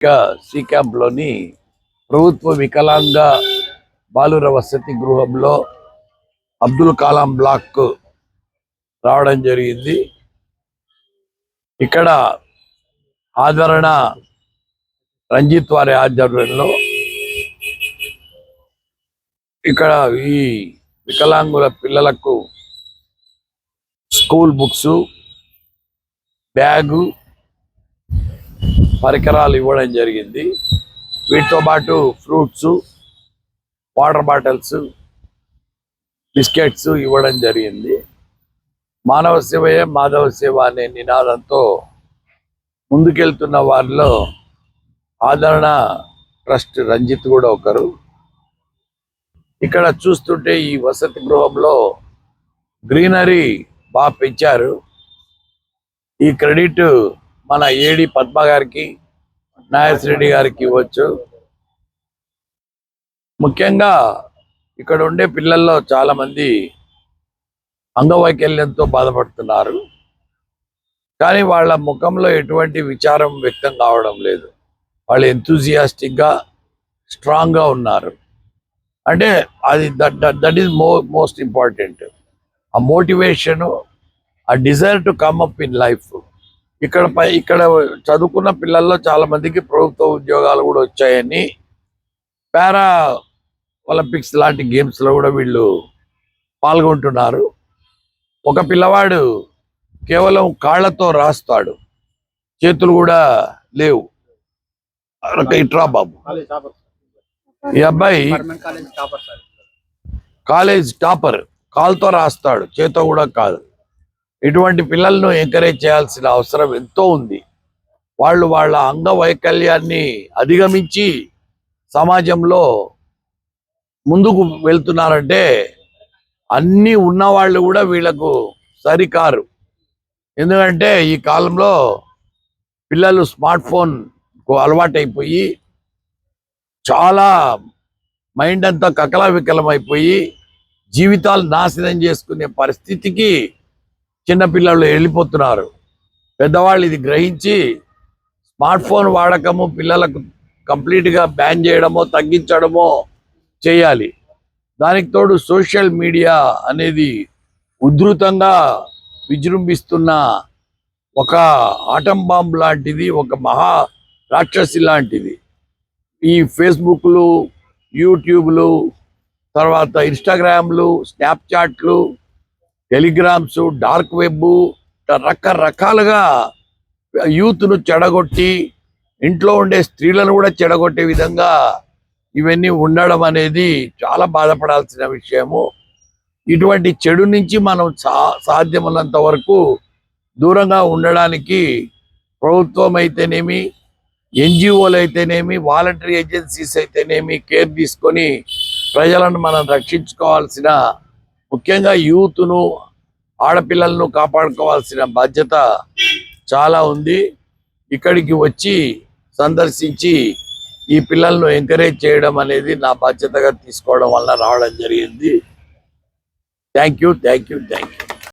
C క్యాంప్లోని ప్రభుత్వ వికలాంగ బాలుర వసతి గృహంలో అబ్దుల్ కలాం బ్లాక్ రావడం జరిగింది. ఇక్కడ ఆదరణ రంజిత్ వారి ఆధ్వర్యంలో ఇక్కడ ఈ వికలాంగుల పిల్లలకు స్కూల్ బుక్స్, బ్యాగు, పరికరాలు ఇవ్వడం జరిగింది. వీటితో పాటు ఫ్రూట్స్, వాటర్ బాటిల్స్, బిస్కెట్స్ ఇవ్వడం జరిగింది. మానవ సేవయే మాధవ సేవ అనే నినాదంతో ముందుకెళ్తున్న వారిలో ఆదరణ ట్రస్ట్ రంజిత్ కూడా ఒకరు. ఇక్కడ చూస్తుంటే ఈ వసతి గృహంలో గ్రీనరీ బాగా పెంచారు. ఈ క్రెడిట్ మన ఏడి పద్మ గారికి, నాయస్ రెడ్డి గారికి ఇవ్వచ్చు. ముఖ్యంగా ఇక్కడ ఉండే పిల్లల్లో చాలా మంది అంగవైకల్యంతో బాధపడుతున్నారు. కానీ వాళ్ళ ముఖంలో ఎటువంటి విచారం వ్యక్తం కావడం లేదు. వాళ్ళు ఎంతూజియాస్టిక్గా, స్ట్రాంగ్గా ఉన్నారు. అంటే అది దట్ ఈస్ మోస్ట్ ఇంపార్టెంట్. ఆ మోటివేషను, ఆ desire to come up in life. ఇక్కడ చదువుకున్న పిల్లల్లో చాలా మందికి ప్రభుత్వ ఉద్యోగాలు కూడా వచ్చాయని, పారా ఒలింపిక్స్ లాంటి గేమ్స్లో కూడా వీళ్ళు పాల్గొంటున్నారు. ఒక పిల్లవాడు కేవలం కాళ్లతో రాస్తాడు, చేతులు కూడా లేవు. ఇట్రా బాబు, ఈ అబ్బాయి కాలేజ్ టాపర్, కాలుతో రాస్తాడు, చేతో కూడా కాదు. ఇటువంటి పిల్లలను ఎంకరేజ్ చేయాల్సిన అవసరం ఎంతో ఉంది. వాళ్ళు వాళ్ళ అంగవైకల్యాన్ని అధిగమించి సమాజంలో ముందుకు వెళ్తున్నారంటే అన్నీ ఉన్నవాళ్ళు కూడా వీళ్ళకు సరికారు. ఎందుకంటే ఈ కాలంలో పిల్లలు స్మార్ట్ ఫోన్కు అలవాటైపోయి చాలా మైండ్ అంతా కకలావికలమైపోయి జీవితాలు నాశనం చేసుకునే పరిస్థితికి చిన్నపిల్లలు వెళ్ళిపోతున్నారు. పెద్దవాళ్ళు ఇది గ్రహించి స్మార్ట్ ఫోన్ వాడకము పిల్లలకు కంప్లీట్గా బ్యాన్ చేయడమో తగ్గించడమో చేయాలి. దానికి తోడు సోషల్ మీడియా అనేది ఉధృతంగా విజృంభిస్తున్న ఒక ఆటం బాంబ్ లాంటిది, ఒక మహా రాక్షసి లాంటిది. ఈ ఫేస్బుక్లు, యూట్యూబ్లు, తర్వాత ఇన్స్టాగ్రామ్లు, స్నాప్చాట్లు, టెలిగ్రామ్స్, డార్క్ వెబ్, రకరకాలుగా యూత్ను చెడగొట్టి ఇంట్లో ఉండే స్త్రీలను కూడా చెడగొట్టే విధంగా ఇవన్నీ ఉండడం అనేది చాలా బాధపడాల్సిన విషయము. ఇటువంటి చెడు నుంచి మనం సాధ్యమున్నంత వరకు దూరంగా ఉండడానికి ప్రభుత్వం అయితేనేమి, ఎన్జిఓలు అయితేనేమి, వాలంటరీ ఏజెన్సీస్ అయితేనేమి కేర్ తీసుకొని ప్రజలను మనం రక్షించుకోవాల్సిన, ముఖ్యంగా యూత్ను, ఆడపిల్లలను కాపాడుకోవాల్సిన బాధ్యత చాలా ఉంది. ఇక్కడికి వచ్చి సందర్శించి ఈ పిల్లలను ఎంకరేజ్ చేయడం అనేది నా బాధ్యతగా తీసుకోవడం వల్ల రావడం జరిగింది. Thank you.